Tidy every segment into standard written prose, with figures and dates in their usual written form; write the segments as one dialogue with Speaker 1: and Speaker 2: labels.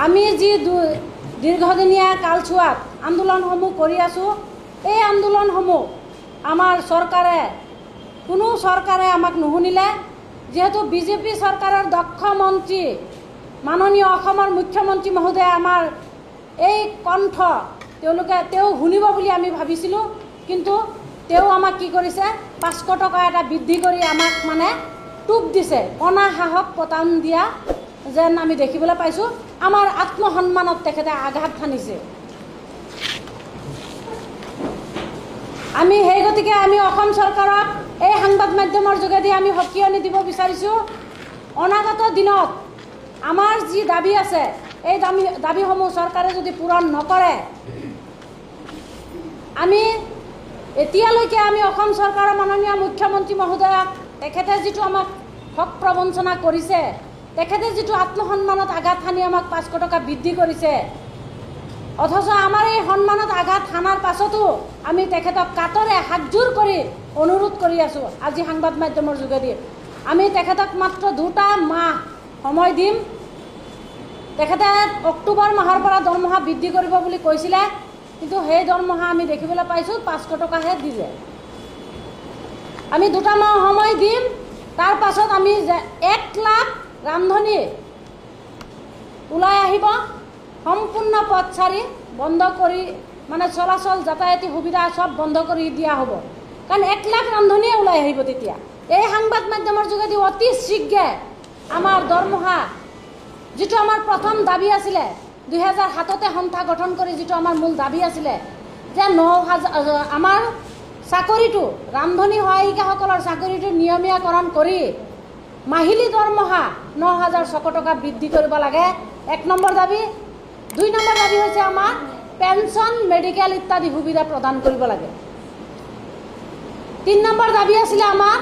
Speaker 1: আমি যি দীৰ্ঘদিনীয়া কালছোৱাত আন্দোলনসমূহ কৰি আছোঁ, এই আন্দোলনসমূহ আমাৰ কোনো চৰকাৰে আমাক নুশুনিলে। যিহেতু বিজেপি চৰকাৰৰ দক্ষ মন্ত্ৰী মাননীয় অসমৰ মুখ্যমন্ত্ৰী মহোদয়ে আমাৰ এই কণ্ঠ তেওঁ শুনিব বুলি আমি ভাবিছিলোঁ, কিন্তু তেওঁ আমাক কি কৰিছে, 500 টকা এটা বৃদ্ধি কৰি আমাক মানে টোপ দিছে, কণা সাহস পতান দিয়া যেন আমি দেখিবলৈ পাইছোঁ। আমাৰ আত্মসন্মানত তেখেতে আঘাত সানিছে। আমি সেই গতিকে আমি অসম চৰকাৰক এই সংবাদ মাধ্যমৰ যোগেদি আমি সকিয়নি দিব বিচাৰিছোঁ, অনাগত দিনত আমাৰ যি দাবী আছে, এই দাবীসমূহ চৰকাৰে যদি পূৰণ নকৰে, আমি এতিয়ালৈকে আমি অসম চৰকাৰৰ মাননীয় মুখ্যমন্ত্ৰী মহোদয়ক তেখেতে যিটো আমাক হক প্ৰবঞ্চনা কৰিছে, তেখেতে যিটো আত্মসন্মানত আঘাত সানি আমাক 500 টকা বৃদ্ধি কৰিছে, অথচ আমাৰ এই সন্মানত আঘাত সানাৰ পাছতো আমি তেখেতক কাটৰে হাতযোৰ কৰি অনুৰোধ কৰি আছোঁ। আজি সংবাদ মাধ্যমৰ যোগেদি আমি তেখেতক মাত্ৰ 2টা মাহ সময় দিম। তেখেতে অক্টোবৰ মাহৰ পৰা দৰমহা বৃদ্ধি কৰিব বুলি কৈছিলে, কিন্তু সেই দৰমহা আমি দেখিবলৈ পাইছোঁ 500 টকাহে দিলে। আমি 2টা মাহ সময় দিম, তাৰ পাছত আমি 1 লাখ ৰান্ধনী ওলাই আহিব, সম্পূৰ্ণ পথচাৰী বন্ধ কৰি মানে চলাচল যাতায়াতী সুবিধা সব বন্ধ কৰি দিয়া হ'ব। কাৰণ 1 লাখ ৰান্ধনীয়ে ওলাই আহিব তেতিয়া। এই সংবাদ মাধ্যমৰ যোগেদি অতি শীঘ্ৰে আমাৰ দৰমহা, যিটো আমাৰ প্ৰথম দাবী আছিলে, 2007তে সন্থা গঠন কৰি যিটো আমাৰ মূল দাবী আছিলে যে 9,000 আমাৰ চাকৰিটো, ৰান্ধনী সহায়িকাসকলৰ চাকৰিটো নিয়মীয়াকৰণ কৰি মাহিলী দৰমহা 9,600 টকা বৃদ্ধি কৰিব লাগে, 1 নম্বৰ দাবী। 2 নম্বৰ দাবী হৈছে আমাৰ পেঞ্চন, মেডিকেল ইত্যাদি সুবিধা প্ৰদান কৰিব লাগে। 3 নম্বৰ দাবী আছিলে আমাৰ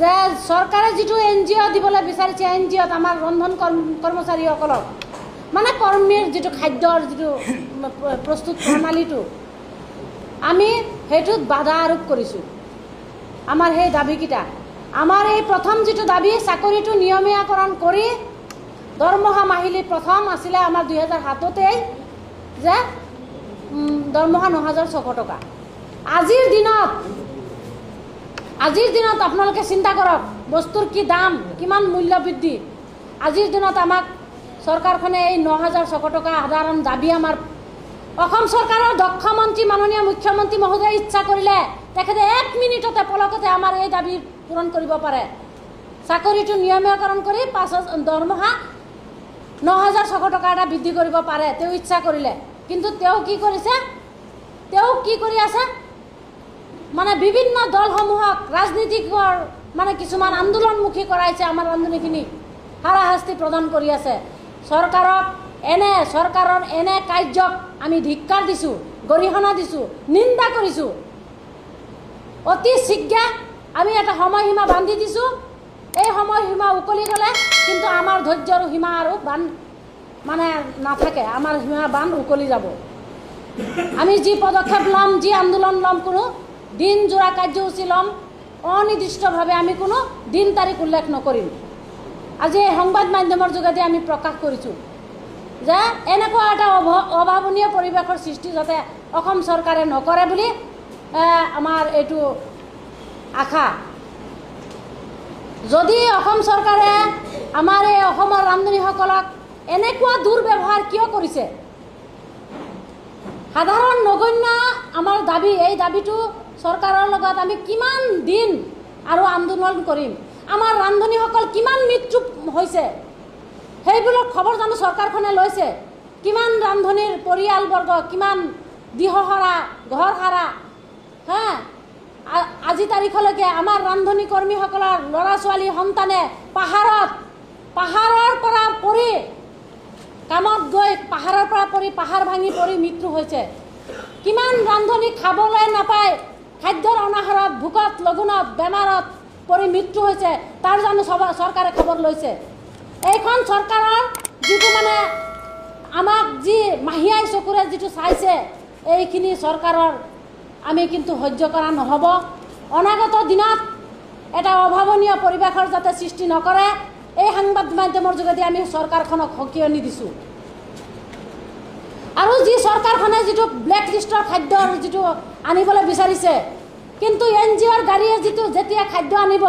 Speaker 1: যে চৰকাৰে যিটো NGO দিবলৈ বিচাৰিছে, NGOত আমাৰ ৰন্ধন কৰ্মচাৰীসকলক মানে কৰ্মীৰ যিটো খাদ্যৰ যিটো প্ৰস্তুত প্ৰণালীটো, আমি সেইটোত বাধা আৰোপ কৰিছোঁ। আমাৰ সেই দাবীকেইটা, আমাৰ এই প্ৰথম যিটো দাবী, চাকৰিটো নিয়মীয়াকৰণ কৰি দৰমহা মাহিলী প্ৰথম আছিলে আমাৰ 2007তেই যে দৰমহা 9,600 টকা। আজিৰ দিনত আপোনালোকে চিন্তা কৰক, বস্তুৰ কি দাম, কিমান মূল্য বৃদ্ধি। আজিৰ দিনত আমাক চৰকাৰখনে এই 9,600 টকা সাধাৰণ দাবী আমাৰ অসম চৰকাৰৰ দক্ষ মন্ত্ৰী মাননীয় মুখ্যমন্ত্ৰী মহোদয়ে ইচ্ছা কৰিলে তেখেতে 1 মিনিটতে পলকতে আমাৰ এই দাবী পূৰণ কৰিব পাৰে। চাকৰিটো নিয়মীয়াকৰণ কৰি দৰমহা 9,600 টকা এটা বৃদ্ধি কৰিব পাৰে তেওঁ ইচ্ছা কৰিলে। কিন্তু তেওঁ কি কৰিছে, তেওঁ কি কৰি আছে, মানে বিভিন্ন দলসমূহক ৰাজনীতিকৰ মানে কিছুমান আন্দোলনমুখী কৰাইছে, আমাৰ ৰান্ধনীখিনিক হাৰাশাস্তি প্ৰদান কৰি আছে। চৰকাৰৰ এনে কাৰ্যক আমি ধিক্কাৰ দিছোঁ, গৰিহণা দিছোঁ, নিন্দা কৰিছোঁ। অতি শীঘ্ৰে আমি এটা সময়সীমা বান্ধি দিছোঁ। এই সময়সীমা উকলি গ'লে কিন্তু আমাৰ ধৈৰ্যৰ সীমা আৰু মানে নাথাকে, আমাৰ সীমা বান্ধ উকলি যাব। আমি যি পদক্ষেপ ল'ম, যি আন্দোলন ল'ম, কোনো দিনজোৰা কাৰ্যসূচী ল'ম, অনিৰ্দিষ্টভাৱে আমি কোনো দিন তাৰিখ উল্লেখ নকৰিম। আজি এই সংবাদ মাধ্যমৰ যোগেদি আমি প্ৰকাশ কৰিছোঁ যে এনেকুৱা এটা অভাৱনীয় পৰিৱেশৰ সৃষ্টি যাতে অসম চৰকাৰে নকৰে বুলি আমাৰ এইটো আশা। যদি অসম চৰকাৰে আমাৰ এই অসমৰ ৰান্ধনীসকলক এনেকুৱা দুৰ্ব্যৱহাৰ কিয় কৰিছে, সাধাৰণ নগণ্য আমাৰ দাবী, এই দাবীটো চৰকাৰৰ লগত আমি কিমান দিন আৰু আন্দোলন কৰিম, আমাৰ ৰান্ধনীসকল কিমান মৃত্যু হৈছে সেইবোৰৰ খবৰ জানো চৰকাৰখনে লৈছে? কিমান ৰান্ধনীৰ পৰিয়ালবৰ্গ কিমান দিহহাৰা, ঘৰ হাৰা, আজি তাৰিখলৈকে আমাৰ ৰান্ধনী কৰ্মীসকলৰ ল'ৰা ছোৱালী সন্তানে পাহাৰৰ পৰা পৰি কামত গৈ পাহাৰৰ পৰা পৰি পাহাৰ ভাঙি পৰি মৃত্যু হৈছে। কিমান ৰান্ধনী খাবলৈ নাপায়, খাদ্যৰ অনাহাৰত, ভোকত, লঘোণত, বেমাৰত পৰি মৃত্যু হৈছে, তাৰ জানো চৰকাৰে খবৰ লৈছে? এইখন চৰকাৰৰ যিটো মানে আমাক যি মাহিয়াই চকুৰে যিটো চাইছে, এইখিনি চৰকাৰৰ আমি কিন্তু সহ্য কৰা নহ'ব। অনাগত দিনত এটা অভাৱনীয় পৰিৱেশৰ যাতে সৃষ্টি নকৰে, এই সংবাদ মাধ্যমৰ যোগেদি আমি চৰকাৰখনক সকিয়নি দিছোঁ। আৰু যি চৰকাৰখনে যিটো ব্লেক লিষ্টৰ খাদ্যৰ যিটো আনিবলৈ বিচাৰিছে, কিন্তু NGOৰ গাড়ীয়ে যিটো যেতিয়া খাদ্য আনিব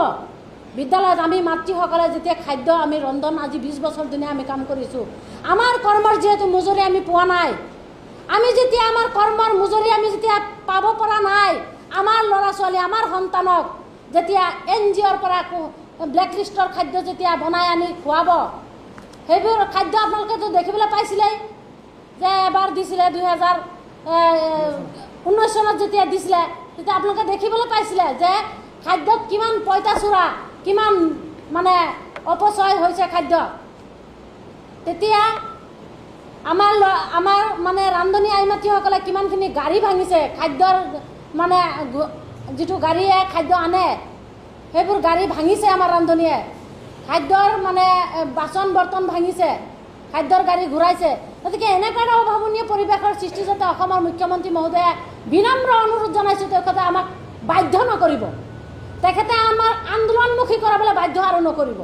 Speaker 1: বিদ্যালয়ত, আমি মাতৃসকলে যেতিয়া খাদ্য আমি ৰন্ধন আজি 20 বছৰ দিনে আমি কাম কৰিছোঁ, আমাৰ কৰ্মৰ যিহেতু মজুৰি আমি পোৱা নাই, আমি যেতিয়া আমাৰ কৰ্মৰ মজুৰি আমি যেতিয়া পাব পৰা নাই, আমাৰ ল'ৰা ছোৱালী আমাৰ সন্তানক যেতিয়া NGOৰ পৰা ব্লেক লিষ্টৰ খাদ্য যেতিয়া বনাই আনি খুৱাব, সেইবোৰ খাদ্য আপোনালোকেতো দেখিবলৈ পাইছিলেই যে এবাৰ দিছিলে 2019 চনত যেতিয়া দিছিলে, তেতিয়া আপোনালোকে দেখিবলৈ পাইছিলে যে খাদ্যত কিমান পঁইতাচোৰা, কিমান মানে অপচয় হৈছে খাদ্য। তেতিয়া আমাৰ মানে ৰান্ধনী আইমাতৃসকলে কিমানখিনি গাড়ী ভাঙিছে, খাদ্যৰ মানে যিটো গাড়ীয়ে খাদ্য আনে সেইবোৰ গাড়ী ভাঙিছে আমাৰ ৰান্ধনীয়ে, খাদ্যৰ মানে বাচন বৰ্তন ভাঙিছে, খাদ্যৰ গাড়ী ঘূৰাইছে। গতিকে এনেকুৱা এটা অভাৱনীয় পৰিৱেশৰ সৃষ্টি যাতে অসমৰ মুখ্যমন্ত্ৰী মহোদয়ে বিনম্ৰ অনুৰোধ জনাইছোঁ, তেখেতে আমাক বাধ্য নকৰিব, তেখেতে আমাৰ আন্দোলনমুখী কৰাবলৈ বাধ্য আৰু নকৰিব।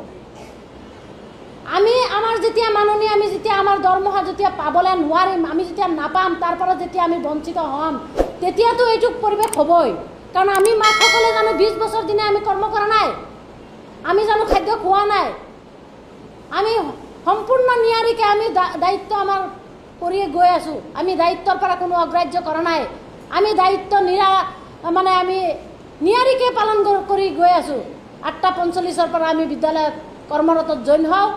Speaker 1: আমি আমাৰ যেতিয়া মাননীয় আমি যেতিয়া আমাৰ দৰমহা যেতিয়া পাবলৈ নোৱাৰিম, আমি যেতিয়া নাপাম, তাৰ পৰা যেতিয়া আমি বঞ্চিত হ'ম, তেতিয়াতো এইটো পৰিৱেশ হ'বই। কাৰণ আমি মাকসকলে জানো 20 বছৰ দিনে আমি কৰ্ম কৰা নাই, আমি জানো খাদ্য খোৱা নাই, আমি সম্পূৰ্ণ নিয়াৰিকৈ আমি দায়িত্ব আমাৰ কৰি গৈ আছোঁ, আমি দায়িত্বৰ পৰা কোনো অগ্ৰাহ্য কৰা নাই, আমি দায়িত্ব মানে আমি নিয়াৰিকৈ পালন কৰি গৈ আছোঁ। 8:45 পৰা আমি বিদ্যালয়ত কৰ্মৰত জইন হওঁ,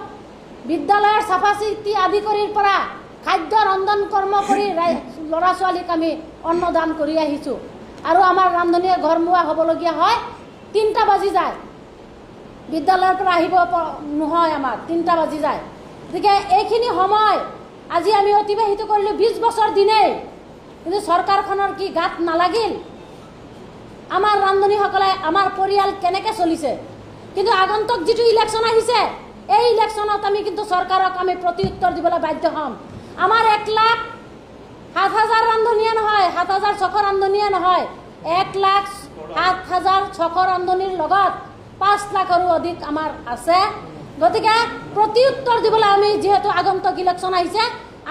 Speaker 1: বিদ্যালয়ৰ চাফা চিতি আদি কৰিৰ পৰা খাদ্য ৰন্ধন কৰ্ম কৰি ল'ৰা ছোৱালীক আমি অন্নদান কৰি আহিছোঁ। আৰু আমাৰ ৰান্ধনীয়ে ঘৰমুৱা হ'বলগীয়া হয় 3টা বাজি যায়, বিদ্যালয়ৰ পৰা আহিব নহয়, আমাৰ 3টা বাজি যায়। গতিকে এইখিনি সময় আজি আমি অতিবাহিত কৰিলোঁ 20 বছৰ দিনেই, কিন্তু চৰকাৰখনৰ কি গাত নালাগিল আমাৰ ৰান্ধনীসকলে আমাৰ পৰিয়াল কেনেকৈ চলিছে। কিন্তু আগন্তুক যিটো ইলেকশ্যন আহিছে, এই ইলেকশ্যনত আমি কিন্তু চৰকাৰক আমি প্ৰতি উত্তৰ দিবলৈ বাধ্য হ'ম। আমাৰ 1,07,000 ৰান্ধনীয়ে নহয়, 7,600 ৰান্ধনীয়ে নহয়, 1,07,600 ৰান্ধনীৰ লগত 5 লাখৰো অধিক আমাৰ আছে। গতিকে প্ৰতি উত্তৰ দিবলৈ আমি যিহেতু আগন্তুক ইলেকশ্যন আহিছে,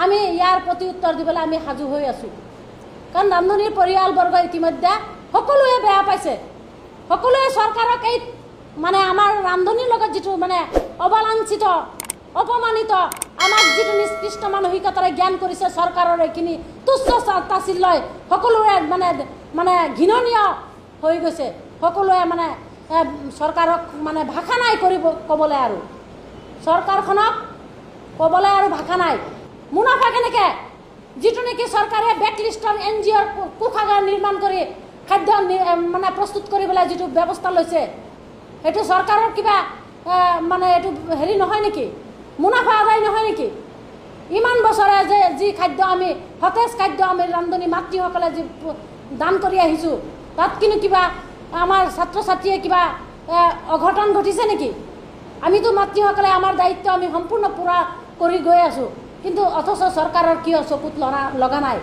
Speaker 1: আমি ইয়াৰ প্ৰতি উত্তৰ দিবলৈ আমি সাজু হৈ আছোঁ। কাৰণ ৰান্ধনীৰ পৰিয়ালবৰ্গ ইতিমধ্যে সকলোৱে বেয়া পাইছে, সকলোৱে চৰকাৰক এই মানে আমাৰ ৰান্ধনীৰ লগত যিটো মানে অবালাঞ্চিত অপমানিত আমাক যিটো নিষ্কৃষ্ট মানসিকতাৰে জ্ঞান কৰিছে চৰকাৰৰ এইখিনি তুচ্ছ তাচিল্যই সকলোৰে মানে ঘৃণনীয় হৈ গৈছে। সকলোৱে মানে চৰকাৰক মানে ভাষা নাই কৰিব ক'বলৈ, আৰু চৰকাৰখনক ক'বলৈ আৰু ভাষা নাই। মুনাফা কেনেকৈ, যিটো নেকি চৰকাৰে ব্লেক লিষ্টৰ NGOৰ কোষাগাৰ নিৰ্মাণ কৰি খাদ্য মানে প্ৰস্তুত কৰিবলৈ যিটো ব্যৱস্থা লৈছে, সেইটো চৰকাৰৰ কিবা মানে এইটো হেৰি নহয় নেকি, মুনাফা আদায় নহয় নেকি? ইমান বছৰে যে যি খাদ্য আমি সতেজ খাদ্য আমি ৰান্ধনী মাতৃসকলে যি দান কৰি আহিছোঁ, তাত কিন্তু কিবা আমাৰ ছাত্ৰ ছাত্ৰীয়ে কিবা অঘটন ঘটিছে নেকি? আমিতো মাতৃসকলে আমাৰ দায়িত্ব আমি সম্পূৰ্ণ পূৰা কৰি গৈ আছোঁ, কিন্তু অথচ চৰকাৰৰ কিয় চকুত লগা নাই?